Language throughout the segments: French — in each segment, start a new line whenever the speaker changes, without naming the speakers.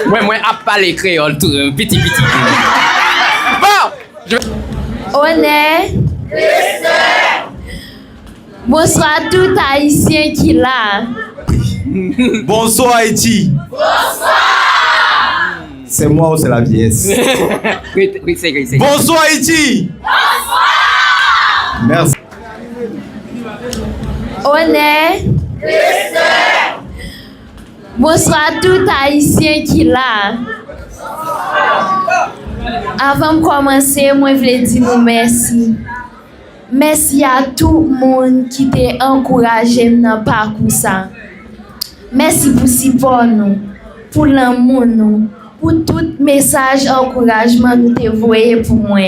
Moi, à parler créole, tout, petit. Bon,
On est. Bonsoir à tout Haïtien qui là.
Bonsoir Haïti. Bonsoir. C'est moi ou c'est la pièce?
oui, c'est.
Bonsoir Haïti. Bonsoir. Merci.
On est. Bonsoir à tout Haïtien qui là. Avant de commencer, moi je voulais dire nous merci. Merci à tout le monde qui t'a encouragé dans le parcours ça. Merci pour support nous, pour l'amour nous, pour tout message encouragement nous t'ai envoyé pour moi.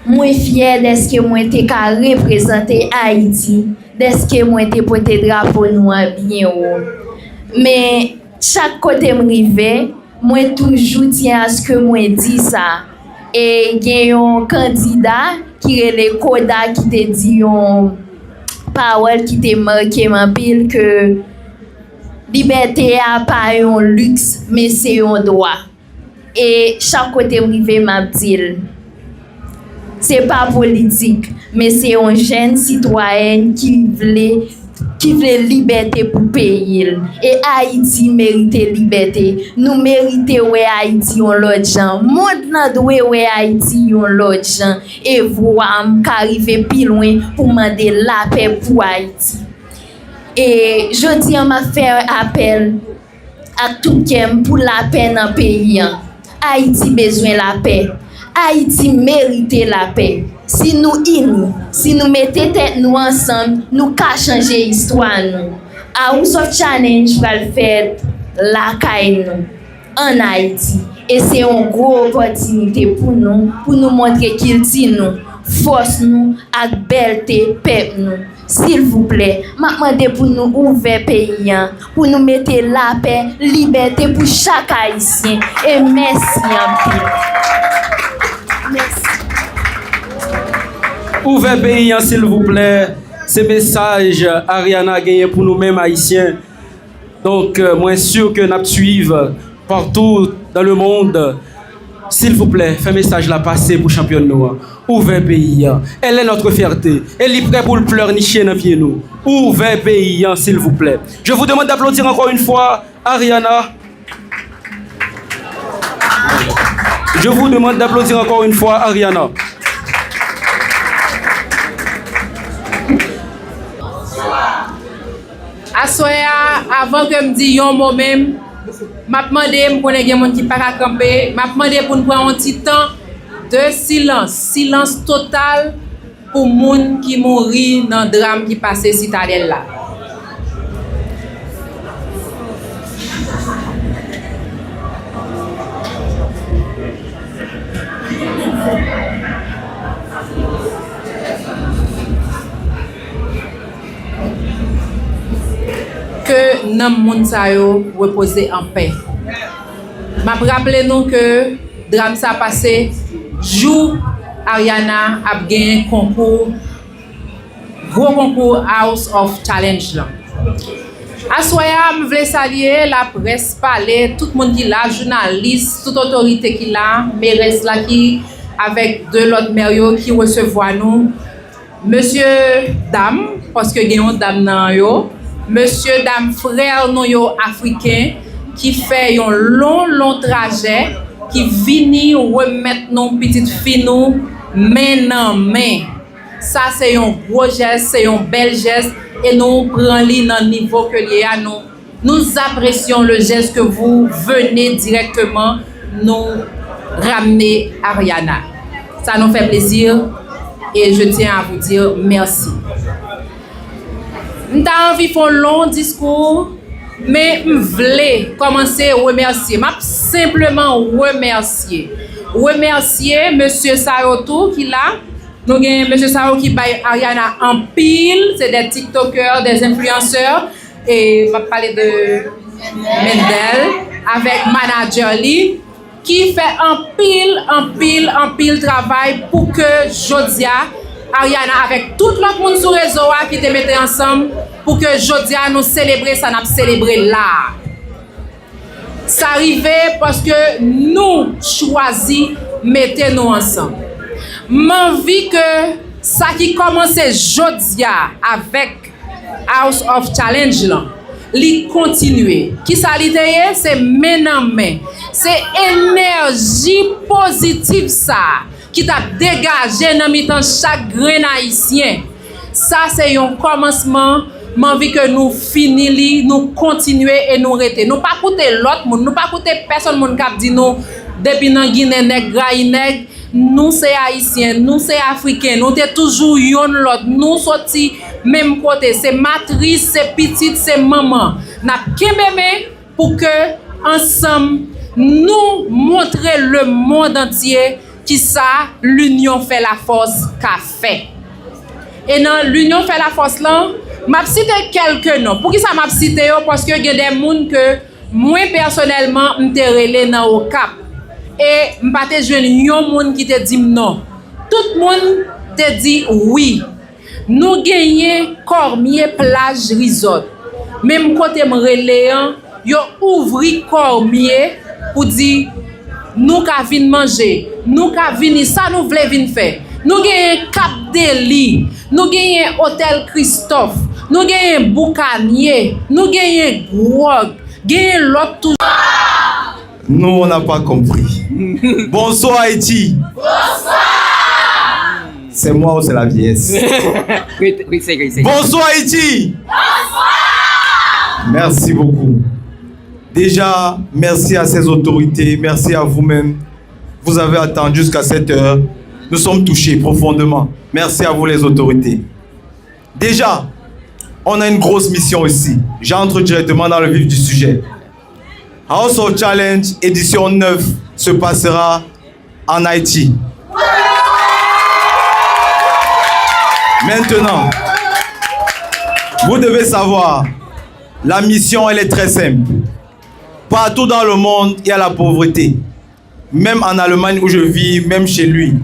Moi fier de ce que moi t'ai représenter Haïti, de ce que moi t'ai porté drapeau nous bien haut. Mais chaque côté me rive, moi toujours tiens à ce que moi dis ça. Et il y a un candidat qui est le Koda qui te dit une parole qui te marqué ma pile que liberté a pas un luxe mais c'est un droit. Et chaque côté me m'a dit c'est pas politique mais c'est un jeune citoyen qui veut liberté pour payer. Et Haïti mérite liberté. Nous méritons Haïti on l'autre gens. Monde n'a doué Haïti on l'autre gens. Et voir qu'arriver plus loin pour demander la paix pour Haïti. Et je dis on m'a fait un appel à tout monde pour la paix dans le pays. Haïti besoin de la paix. Haïti mérite la paix. Si nous unis, si nous mettons tête nous ensemble, nous pouvons changer l'histoire. A House of Challenge va le faire la caille en Haïti. Et c'est une grosse opportunité pour nous montrer qu'il dit nous, force nous, avec belleté, peuple nous. S'il vous plaît, je demande pour nous ouvrir pays, pour nous mettre la paix, liberté pour chaque Haïtien. Et merci en pile. Merci.
Ouvert pays, s'il vous plaît. Ce message, Ariana a gagné pour nous-mêmes haïtiens. Donc, moi, sûr que nous suivons partout dans le monde. S'il vous plaît, fais message là passer pour champion noir. Ouvert pays. Elle est notre fierté. Elle est prête pour le pleurnicher dans pied nous. Ouvert pays, s'il vous plaît. Je vous demande d'applaudir encore une fois Ariana. Je vous demande d'applaudir encore une fois Ariana.
Asoya, avant que me dise un mot même, m'a demandé pour les gens qui pas camper, m'a demandé pour nous prendre un petit temps de silence total pour les gens qui mourir dans le drame qui passait citadelle là. Que nam moun sa yo reposer en paix. M'a rappelé nous que drame ça passé jour Ariana a gagné concours gros concours House of Challenge là. Asoya me voulais saluer la presse parler tout le monde qui là journaliste toute autorité qui là mairesse là qui avec deux autres maires qui recevoir nous monsieur dame parce que gagnons dame nan yo. Monsieur, dame, frère, nous yo africain qui fait un long trajet, qui vient remettre nos petites filles nous main dans main. Ça c'est un gros geste, c'est un bel geste et nous prenons dans le niveau que lié à nous. Nous apprécions le geste que vous venez directement nous ramener Ariana. Ça nous fait plaisir et je tiens à vous dire merci. J'ai envie de faire un long discours, mais je voulais commencer à remercier. Je simplement remercier. Remercier M. Sayotou qui est là. Nous avons M. Sayotou qui baille Ariana en pile. C'est des TikTokers, des influenceurs. Et je vais parler de Mendel avec manager Lee qui fait en pile travail pour que Jodia Ariana avec tout le monde sur le réseau qui te mettait ensemble pour que Jodia nous célébrer ça n'a célébré là. ça arrivait parce que nous choisi mettez nous ensemble. M'envie que ça qui commençait jodia avec House of Challenge là, li continuer. Qui ça li teye? C'est main en main. C'est énergie positive ça qui t'a dégagé dans mi-temps chaque grain haïtien. Ça c'est un commencement. M'envie que nous finissons, nous continuer et nous rester. Nous pas écouter l'autre monde, nous pas écouter personne monde qui dit nous depuis dans Guinée nèg nèg, nous c'est haïtien, nous c'est africain, nous t'es toujours yon l'autre, nous sorti même côté, c'est matrice, c'est petite, c'est maman. N'a kembeme pour que ensemble nous montrer le monde entier qui ça l'union fait la force qu'a fait. Et dans l'union fait la force là, m'a cité quelques noms. Pour qui ça m'a cité yo? Parce que y a des gens que moi personnellement m'te relé dans au cap. Et m'pa te joindre yon moun qui te dit non. Tout le monde te dit oui. Nous gagnons Cormier plage resort. Même côté me relé yo ouvri Cormier pour dire nous ka vinn manger, nous ka vinn ça nous vle vinn faire. Nous gagnons Cap Deli, nous gagnons Hôtel Christophe, nous gagnons Boucanier, nous gagnons Grog, gagnons l'autre tout.
Nous, on n'a pas compris. Bonsoir Haïti.
Bonsoir.
C'est moi ou c'est la vieillesse?
Oui, c'est que.
Bonsoir Haïti. Bonsoir. Merci beaucoup. Déjà, merci à ces autorités, merci à vous-même. Vous avez attendu jusqu'à cette heure. Nous sommes touchés profondément. Merci à vous les autorités. Déjà, on a une grosse mission ici. J'entre directement dans le vif du sujet. House of Challenge édition 9 se passera en Haïti. Maintenant, vous devez savoir, la mission elle est très simple. Partout dans le monde, il y a la pauvreté. Même en Allemagne où je vis, même chez lui.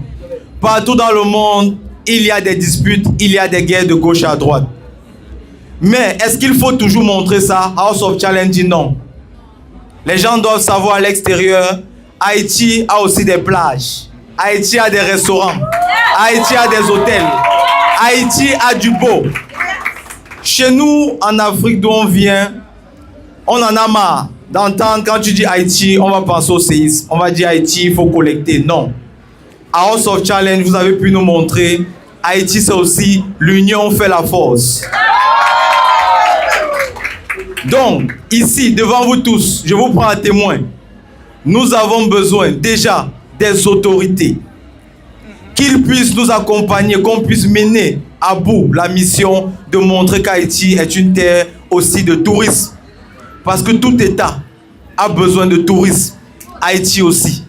Partout dans le monde, il y a des disputes, il y a des guerres de gauche à droite. Mais est-ce qu'il faut toujours montrer ça? House of Challenge dit non. Les gens doivent savoir à l'extérieur, Haïti a aussi des plages. Haïti a des restaurants. Haïti a des hôtels. Haïti a du beau. Chez nous, en Afrique d'où on vient, on en a marre d'entendre quand tu dis Haïti, on va penser au séisme. On va dire Haïti, il faut collecter. Non. À House of Challenge, vous avez pu nous montrer, Haïti c'est aussi l'union fait la force. Donc, ici, devant vous tous, je vous prends à témoin. Nous avons besoin déjà des autorités. Qu'ils puissent nous accompagner, qu'on puisse mener à bout la mission de montrer qu'Haïti est une terre aussi de tourisme. Parce que tout État a besoin de tourisme. Haïti aussi.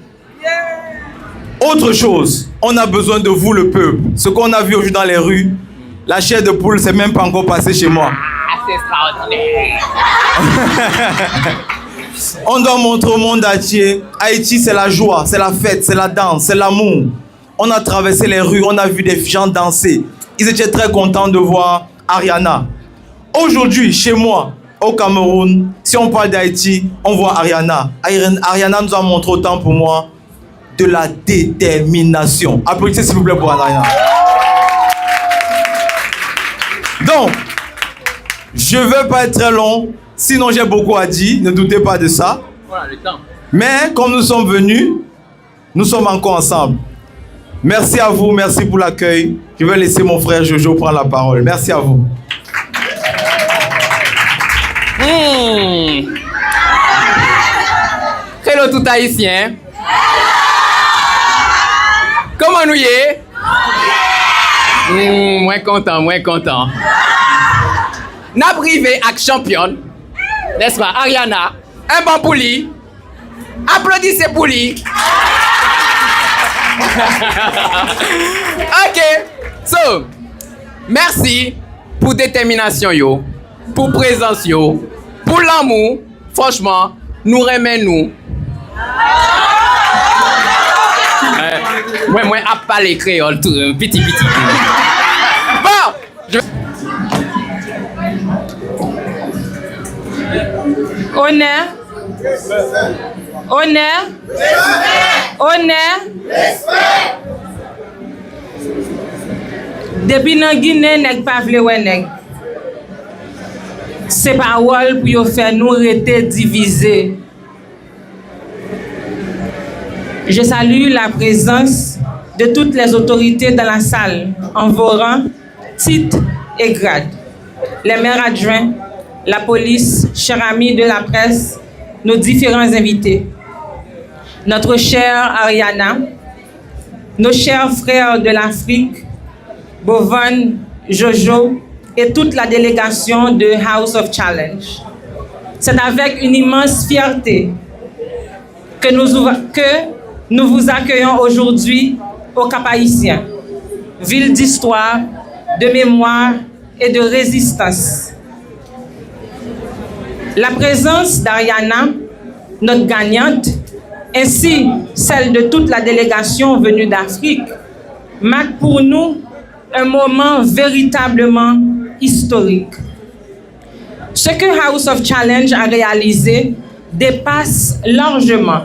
Autre chose, on a besoin de vous le peuple. Ce qu'on a vu aujourd'hui dans les rues, la chair de poule, c'est même pas encore passé chez moi.
C'est extraordinaire.
On doit montrer au monde entier, Haïti c'est la joie, c'est la fête, c'est la danse, c'est l'amour. On a traversé les rues, on a vu des gens danser. Ils étaient très contents de voir Ariana. Aujourd'hui, chez moi, au Cameroun, si on parle d'Haïti, on voit Ariana. Ariana nous a montré autant pour moi de la détermination. Applaudissez s'il vous plaît pour Ariana. Donc, je ne vais pas être très long, sinon j'ai beaucoup à dire, ne doutez pas de ça.
Voilà le temps.
Mais comme nous sommes venus, nous sommes encore ensemble. Merci à vous, merci pour l'accueil. Je vais laisser mon frère Jojo prendre la parole. Merci à vous.
Hello tout haïtien. Comment nous y est? Moins content, moins content. N'a privé avec championne, n'est-ce pas, Ariana, un bon pour lui. Applaudissez pour lui. Ok, so, merci pour détermination yo, pour présence yo, pour l'amour. Franchement, nous remet nous. Moi, à parler créole, tout petit. Bon,
Honneur
Honneur. Honneur. Depuis nan Guinée, nèg pa vle wè nèg. C'est parole pour yo faire nous rester divisés. Je salue la présence de toutes les autorités dans la salle, en vos rangs, titres et grades. Les maires adjoints, la police, chers amis de la presse, nos différents invités. Notre chère Ariana, nos chers frères de l'Afrique, Bovan, Jojo et toute la délégation de House of Challenge. C'est avec une immense fierté que nous vous accueillons aujourd'hui au Cap-Haïtien, ville d'histoire, de mémoire et de résistance. La présence d'Ariana, notre gagnante, ainsi celle de toute la délégation venue d'Afrique, marque pour nous un moment véritablement historique. Ce que House of Challenge a réalisé dépasse largement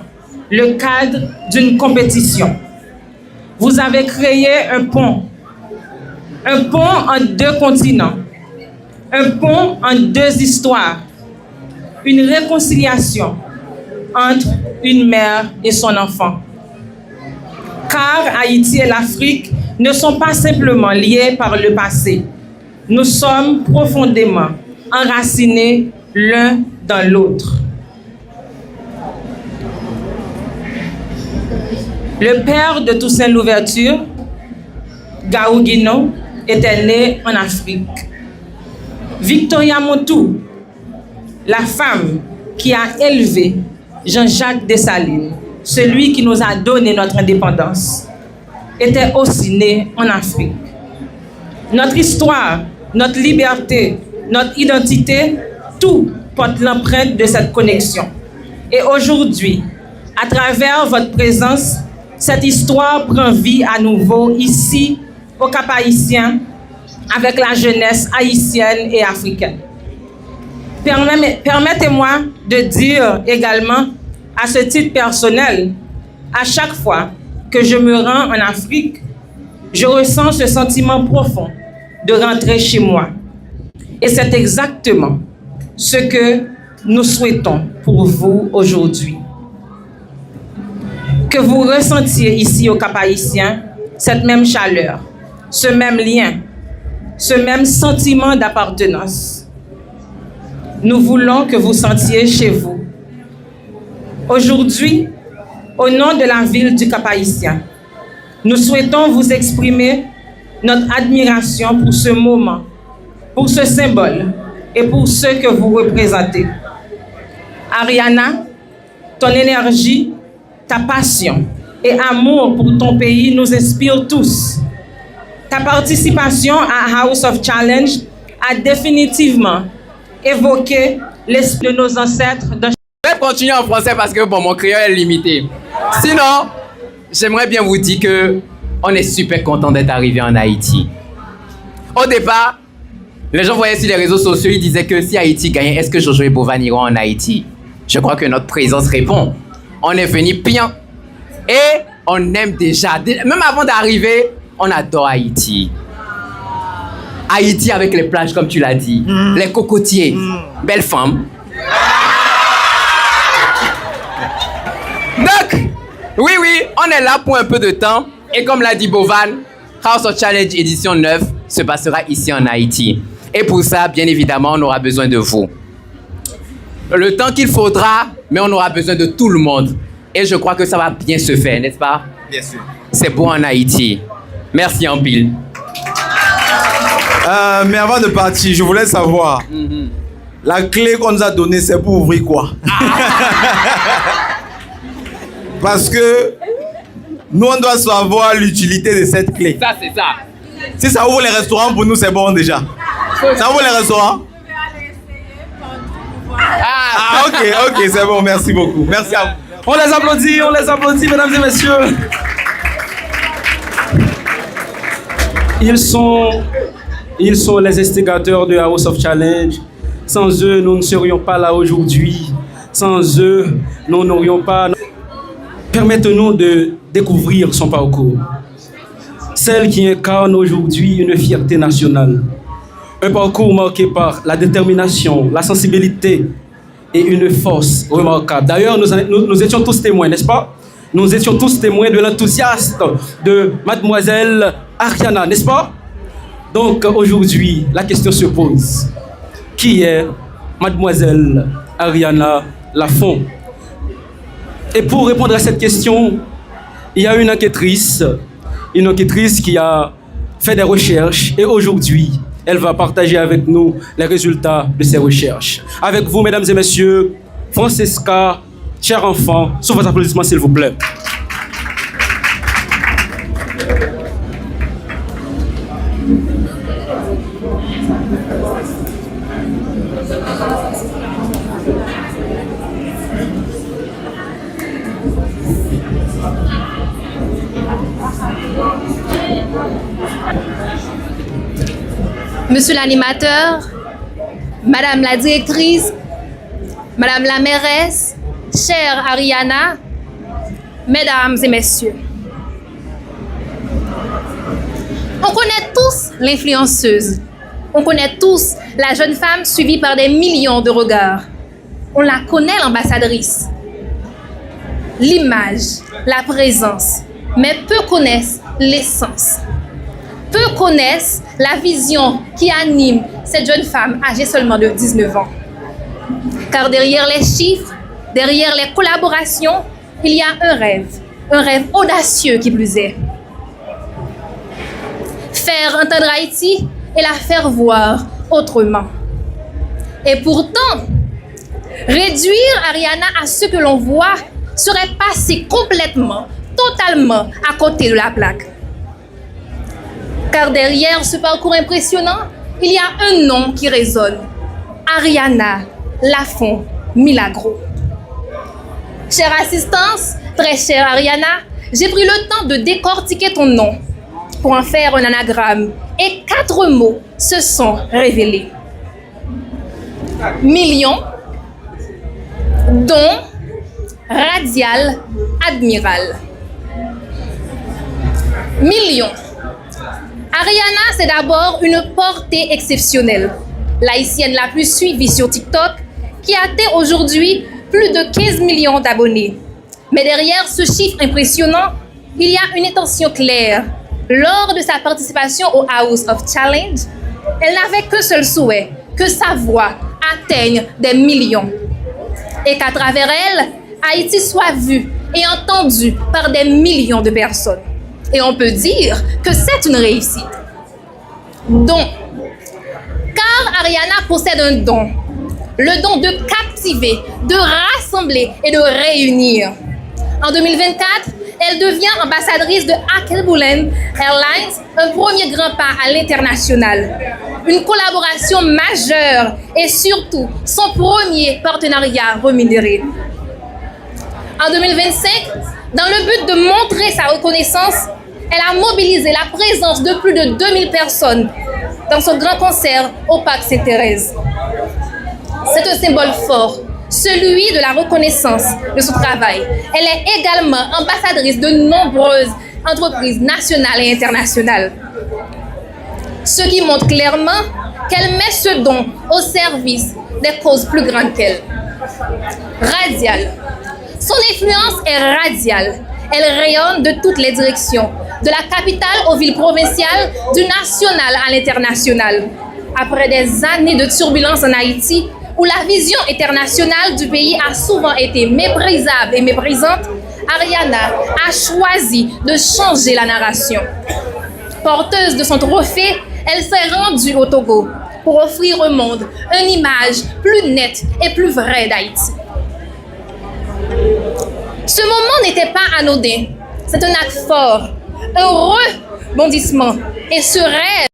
le cadre d'une compétition. Vous avez créé un pont entre deux continents, un pont entre deux histoires, une réconciliation entre une mère et son enfant. Car Haïti et l'Afrique ne sont pas simplement liés par le passé. Nous sommes profondément enracinés l'un dans l'autre. Le père de Toussaint Louverture, Gaou Guino, était né en Afrique. Victoria Montou, la femme qui a élevé Jean-Jacques Dessalines, celui qui nous a donné notre indépendance, était aussi née en Afrique. Notre histoire, notre liberté, notre identité, tout porte l'empreinte de cette connexion. Et aujourd'hui, à travers votre présence, cette histoire prend vie à nouveau ici, au Cap-Haïtien, avec la jeunesse haïtienne et africaine. Permettez-moi de dire également, à ce titre personnel, à chaque fois que je me rends en Afrique, je ressens ce sentiment profond de rentrer chez moi. Et c'est exactement ce que nous souhaitons pour vous aujourd'hui. Que vous ressentiez ici au Cap-Haïtien cette même chaleur, ce même lien, ce même sentiment d'appartenance. Nous voulons que vous sentiez chez vous. Aujourd'hui, au nom de la ville du Cap-Haïtien, nous souhaitons vous exprimer notre admiration pour ce moment, pour ce symbole et pour ce que vous représentez. Ariana, ton énergie, ta passion et amour pour ton pays nous inspirent tous. Ta participation à House of Challenge a définitivement évoqué l'esprit de nos ancêtres.
Je vais continuer en français parce que bon, mon créole est limité. Sinon, j'aimerais bien vous dire que on est super content d'être arrivé en Haïti. Au départ, les gens voyaient sur les réseaux sociaux, ils disaient que si Haïti gagnait, est-ce que Jojo et Bovan iront en Haïti? Je crois que notre présence répond. On est venu bien et on aime déjà. Même avant d'arriver, on adore Haïti. Haïti avec les plages, comme tu l'as dit, les cocotiers, belle femme. Donc, oui, on est là pour un peu de temps. Et comme l'a dit Bovan, House of Challenge édition 9 se passera ici en Haïti. Et pour ça, bien évidemment, on aura besoin de vous. Le temps qu'il faudra, mais on aura besoin de tout le monde. Et je crois que ça va bien se faire, n'est-ce pas?
Bien sûr.
C'est beau en Haïti. Merci en pile.
Mais avant de partir, je voulais savoir, la clé qu'on nous a donnée, c'est pour ouvrir quoi? Parce que nous, on doit savoir l'utilité de cette clé.
Ça, c'est ça.
Si ça ouvre les restaurants, pour nous, c'est bon déjà. Ça ouvre les restaurants? Ah, ok, c'est bon, merci beaucoup. Merci à vous.
On les applaudit, mesdames et messieurs. Ils sont les instigateurs de House of Challenge. Sans eux, nous ne serions pas là aujourd'hui. Sans eux, nous n'aurions pas... Permettez-nous de découvrir son parcours. Celle qui incarne aujourd'hui une fierté nationale. Un parcours marqué par la détermination, la sensibilité et une force remarquable. D'ailleurs, nous étions tous témoins, n'est-ce pas? Nous étions tous témoins de l'enthousiasme de mademoiselle Ariana, n'est-ce pas? Donc aujourd'hui, la question se pose. Qui est mademoiselle Ariana Lafont? Et pour répondre à cette question, il y a une enquêtrice qui a fait des recherches et aujourd'hui, elle va partager avec nous les résultats de ses recherches. Avec vous, mesdames et messieurs, Francesca, cher enfant, sous vos applaudissements, s'il vous plaît.
Monsieur l'animateur, Madame la directrice, Madame la mairesse, chère Ariana, Mesdames et Messieurs. On connaît tous l'influenceuse. On connaît tous la jeune femme suivie par des millions de regards. On la connaît, l'ambassadrice. L'image, la présence, mais peu connaissent l'essence. Peu connaissent la vision qui anime cette jeune femme âgée seulement de 19 ans. Car derrière les chiffres, derrière les collaborations, il y a un rêve audacieux qui plus est. Faire entendre Haïti et la faire voir autrement. Et pourtant, réduire Ariana à ce que l'on voit serait passer complètement, totalement à côté de la plaque. Car derrière ce parcours impressionnant, il y a un nom qui résonne. Ariana Lafont Milagro. Chère assistance, très chère Ariana, j'ai pris le temps de décortiquer ton nom pour en faire un anagramme. Et 4 mots se sont révélés. Million, don, radial, admiral. Million. Ariana, c'est d'abord une portée exceptionnelle. L'haïtienne la plus suivie sur TikTok, qui atteint aujourd'hui plus de 15 millions d'abonnés. Mais derrière ce chiffre impressionnant, il y a une intention claire. Lors de sa participation au House of Challenge, elle n'avait qu'un seul souhait, que sa voix atteigne des millions. Et qu'à travers elle, Haïti soit vue et entendue par des millions de personnes. Et on peut dire que c'est une réussite. Don. Car Ariana possède un don. Le don de captiver, de rassembler et de réunir. En 2024, elle devient ambassadrice de Akelbulen Airlines, un premier grand pas à l'international. Une collaboration majeure et surtout son premier partenariat rémunéré. En 2025, dans le but de montrer sa reconnaissance, elle a mobilisé la présence de plus de 2000 personnes dans son grand concert au Parc Sainte-Thérèse. C'est un symbole fort, celui de la reconnaissance de son travail. Elle est également ambassadrice de nombreuses entreprises nationales et internationales. Ce qui montre clairement qu'elle met ce don au service des causes plus grandes qu'elle. Radiale. Son influence est radiale. Elle rayonne de toutes les directions, de la capitale aux villes provinciales, du national à l'international. Après des années de turbulence en Haïti, où la vision internationale du pays a souvent été méprisable et méprisante, Ariana a choisi de changer la narration. Porteuse de son trophée, elle s'est rendue au Togo pour offrir au monde une image plus nette et plus vraie d'Haïti. Ce moment n'était pas anodin. C'est un acte fort, un rebondissement. Et ce rêve